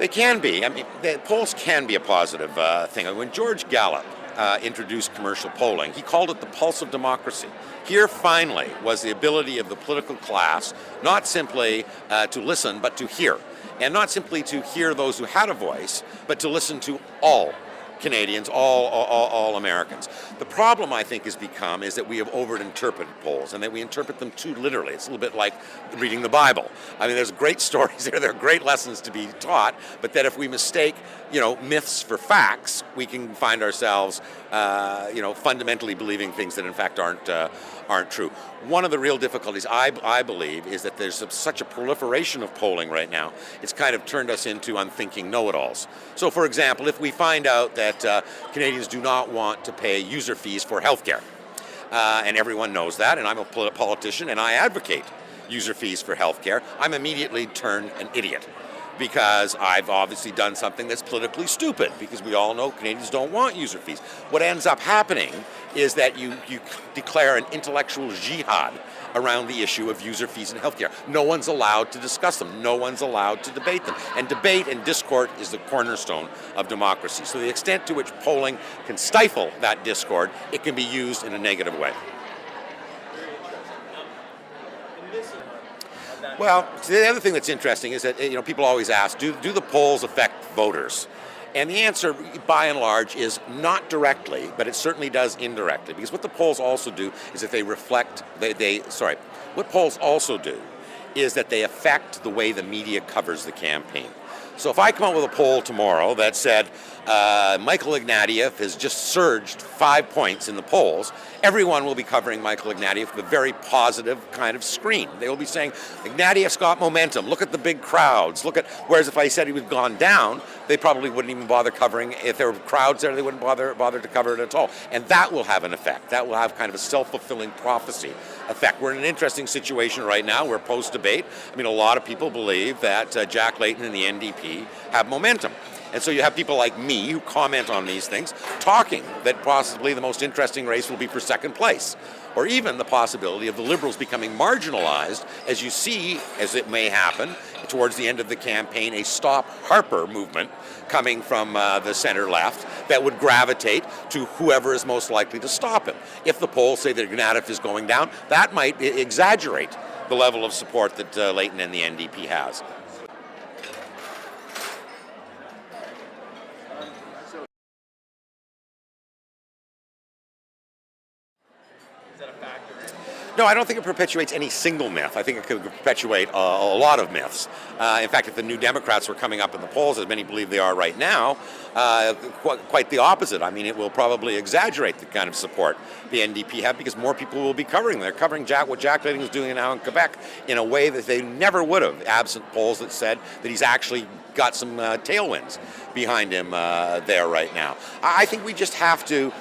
They can be. I mean, the polls can be a positive thing. When George Gallup introduced commercial polling, he called it the pulse of democracy. Here, finally, was the ability of the political class not simply to listen, but to hear. And not simply to hear those who had a voice, but to listen to all Canadians, all Americans. The problem, I think, has become is that we have overinterpreted polls and that we interpret them too literally. It's a little bit like reading the Bible. I mean, there's great stories there are great lessons to be taught, but that if we mistake, myths for facts, we can find ourselves, fundamentally believing things that in fact aren't true. One of the real difficulties, I believe, is that there's such a proliferation of polling right now. It's kind of turned us into unthinking know-it-alls. So, for example, if we find out that Canadians do not want to pay user fees for healthcare, and everyone knows that, and I'm a politician and I advocate user fees for healthcare, I'm immediately turned an idiot, because I've obviously done something that's politically stupid, because we all know Canadians don't want user fees. What ends up happening is that you declare an intellectual jihad around the issue of user fees in healthcare. No one's allowed to discuss them. No one's allowed to debate them. And debate and discord is the cornerstone of democracy. So the extent to which polling can stifle that discord, it can be used in a negative way. Well, the other thing that's interesting is that people always ask, do the polls affect voters? And the answer, by and large, is not directly, but it certainly does indirectly. Because what the polls also do is that they reflect, what polls also do is that they affect the way the media covers the campaign. So if I come out with a poll tomorrow that said Michael Ignatieff has just surged 5 points in the polls, everyone will be covering Michael Ignatieff with a very positive kind of screen. They will be saying, Ignatieff's got momentum, look at the big crowds, whereas if I said he had gone down, they probably wouldn't even bother covering. If there were crowds there, they wouldn't bother to cover it at all. And that will have an effect. That will have kind of a self-fulfilling prophecy effect. We're in an interesting situation right now. We're post-debate. I mean, a lot of people believe that Jack Layton and the NDP have momentum. And so you have people like me who comment on these things, talking that possibly the most interesting race will be for second place, or even the possibility of the Liberals becoming marginalized, as you see, as it may happen, towards the end of the campaign, a Stop Harper movement coming from the center left that would gravitate to whoever is most likely to stop him. If the polls say that Ignatieff is going down, that might exaggerate the level of support that Layton and the NDP has. No, I don't think it perpetuates any single myth. I think it could perpetuate a lot of myths. In fact, if the New Democrats were coming up in the polls, as many believe they are right now, quite the opposite. I mean, it will probably exaggerate the kind of support the NDP have, because more people will be covering them. They're covering what Jack Layton is doing now in Quebec in a way that they never would have, absent polls that said that he's actually got some tailwinds behind him there right now. I think we just have to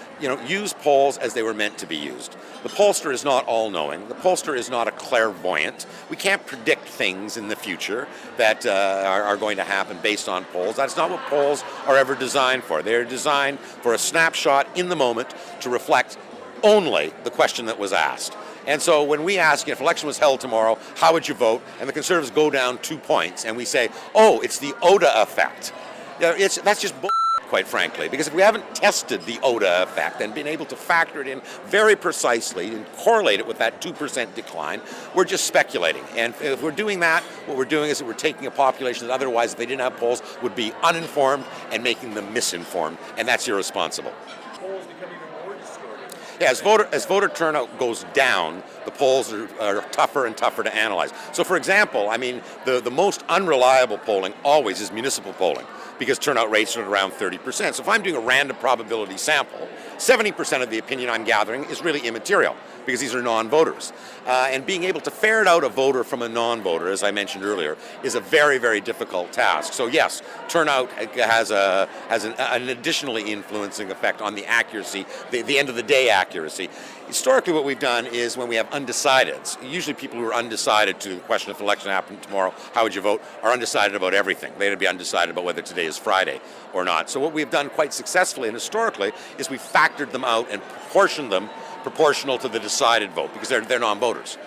use polls as they were meant to be used. The pollster is not all-knowing. The pollster is not a clairvoyant. We can't predict things in the future that are going to happen based on polls. That's not what polls are ever designed for. They're designed for a snapshot in the moment to reflect only the question that was asked. And so when we ask, if election was held tomorrow, how would you vote? And the Conservatives go down 2 points, and we say, oh, it's the ODA effect. That's just bull, quite frankly, because if we haven't tested the ODA effect and been able to factor it in very precisely and correlate it with that 2% decline, we're just speculating. And if we're doing that, what we're doing is that we're taking a population that otherwise, if they didn't have polls, would be uninformed and making them misinformed, and that's irresponsible. Polls become even more distorted. Yeah, as voter turnout goes down, the polls are tougher and tougher to analyze. So, for example, I mean, the most unreliable polling always is municipal polling, because turnout rates are around 30%. So if I'm doing a random probability sample, 70% of the opinion I'm gathering is really immaterial, because these are non-voters. And being able to ferret out a voter from a non-voter, as I mentioned earlier, is a very, very difficult task. So yes, turnout has an additionally influencing effect on the accuracy, the end of the day accuracy. Historically, what we've done is when we have undecideds, usually people who are undecided to the question if the election happened tomorrow, how would you vote, are undecided about everything. They'd be undecided about whether today is Friday or not. So what we've done quite successfully and historically is we've factored them out and proportioned them proportional to the decided vote, because they're non-voters.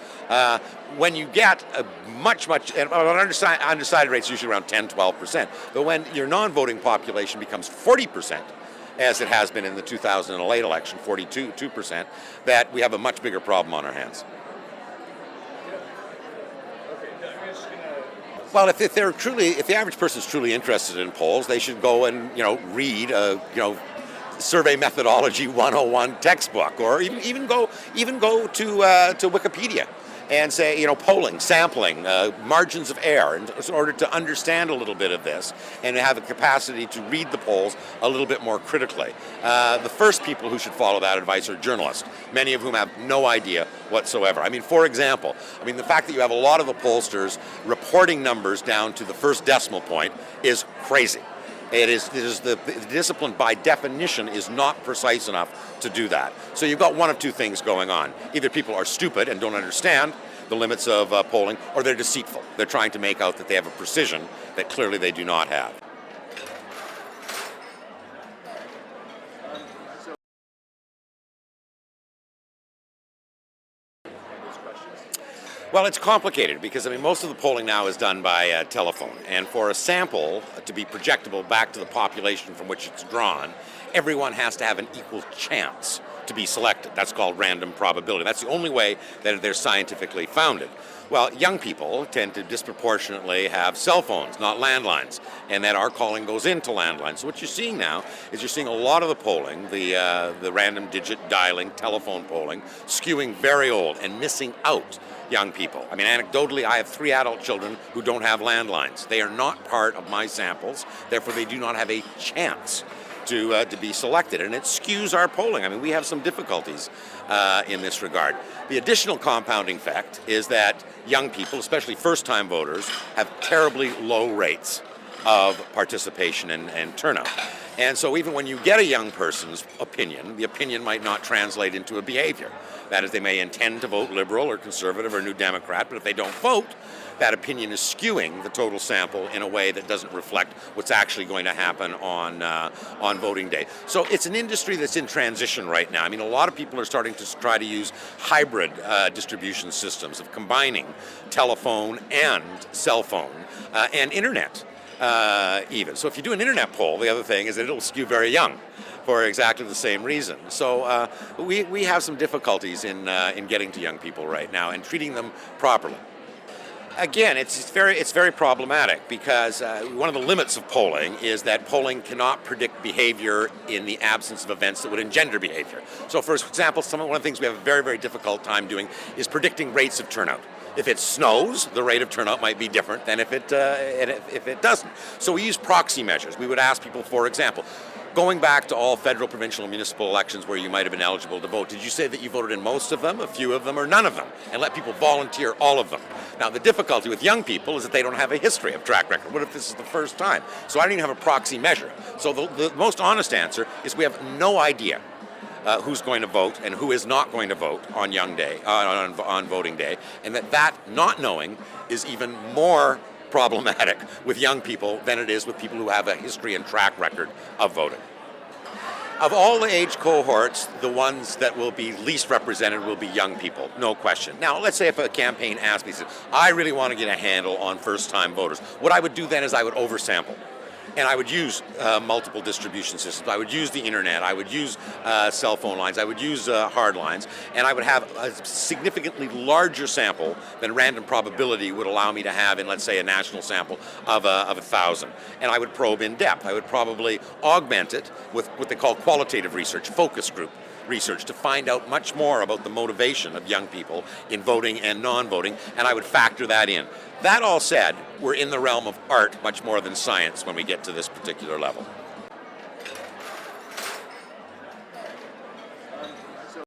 When you get a undecided rate's usually around 10-12%, but when your non-voting population becomes 40%, as it has been in the 2008 election, 42%, that we have a much bigger problem on our hands. Well, if the average person is truly interested in polls, they should go and read Survey Methodology 101 textbook, or even go to Wikipedia and say, polling, sampling, margins of error, in order to understand a little bit of this and have a capacity to read the polls a little bit more critically. The first people who should follow that advice are journalists, many of whom have no idea whatsoever. For example, the fact that you have a lot of the pollsters reporting numbers down to the first decimal point is crazy. The discipline by definition is not precise enough to do that. So you've got one of two things going on. Either people are stupid and don't understand the limits of polling, or they're deceitful. They're trying to make out that they have a precision that clearly they do not have. Well, it's complicated because most of the polling now is done by telephone, and for a sample to be projectable back to the population from which it's drawn, everyone has to have an equal chance to be selected. That's called random probability. That's the only way that they're scientifically founded. Well, young people tend to disproportionately have cell phones, not landlines, and that our calling goes into landlines. So what you're seeing now is you're seeing a lot of the polling, the random digit dialing, telephone polling, skewing very old and missing out young people. Anecdotally, I have 3 adult children who don't have landlines. They are not part of my samples, therefore they do not have a chance to be selected, and it skews our polling. We have some difficulties in this regard. The additional compounding fact is that young people, especially first-time voters, have terribly low rates of participation and turnout. And so even when you get a young person's opinion, the opinion might not translate into a behavior. That is, they may intend to vote Liberal or Conservative or New Democrat, but if they don't vote, that opinion is skewing the total sample in a way that doesn't reflect what's actually going to happen on voting day. So it's an industry that's in transition right now. A lot of people are starting to try to use hybrid distribution systems of combining telephone and cell phone and internet even. So if you do an internet poll, the other thing is that it'll skew very young for exactly the same reason. So we have some difficulties in getting to young people right now and treating them properly. Again, it's very problematic because one of the limits of polling is that polling cannot predict behavior in the absence of events that would engender behavior. So, for example, one of the things we have a very, very difficult time doing is predicting rates of turnout. If it snows, the rate of turnout might be different than if it doesn't. So we use proxy measures. We would ask people, for example, going back to all federal, provincial, and municipal elections where you might have been eligible to vote, did you say that you voted in most of them, a few of them, or none of them? And let people volunteer all of them. Now, the difficulty with young people is that they don't have a history of track record. What if this is the first time? So I don't even have a proxy measure. So the most honest answer is we have no idea who's going to vote and who is not going to vote on on voting day, and that not knowing is even more problematic with young people than it is with people who have a history and track record of voting. Of all the age cohorts, the ones that will be least represented will be young people, no question. Now, let's say if a campaign asked me, I really want to get a handle on first-time voters, what I would do then is I would oversample. And I would use multiple distribution systems. I would use the internet. I would use cell phone lines. I would use hard lines. And I would have a significantly larger sample than random probability would allow me to have in, let's say, a national sample of 1,000. And I would probe in depth. I would probably augment it with what they call qualitative research, focus group research, to find out much more about the motivation of young people in voting and non-voting, and I would factor that in. That all said, we're in the realm of art much more than science when we get to this particular level.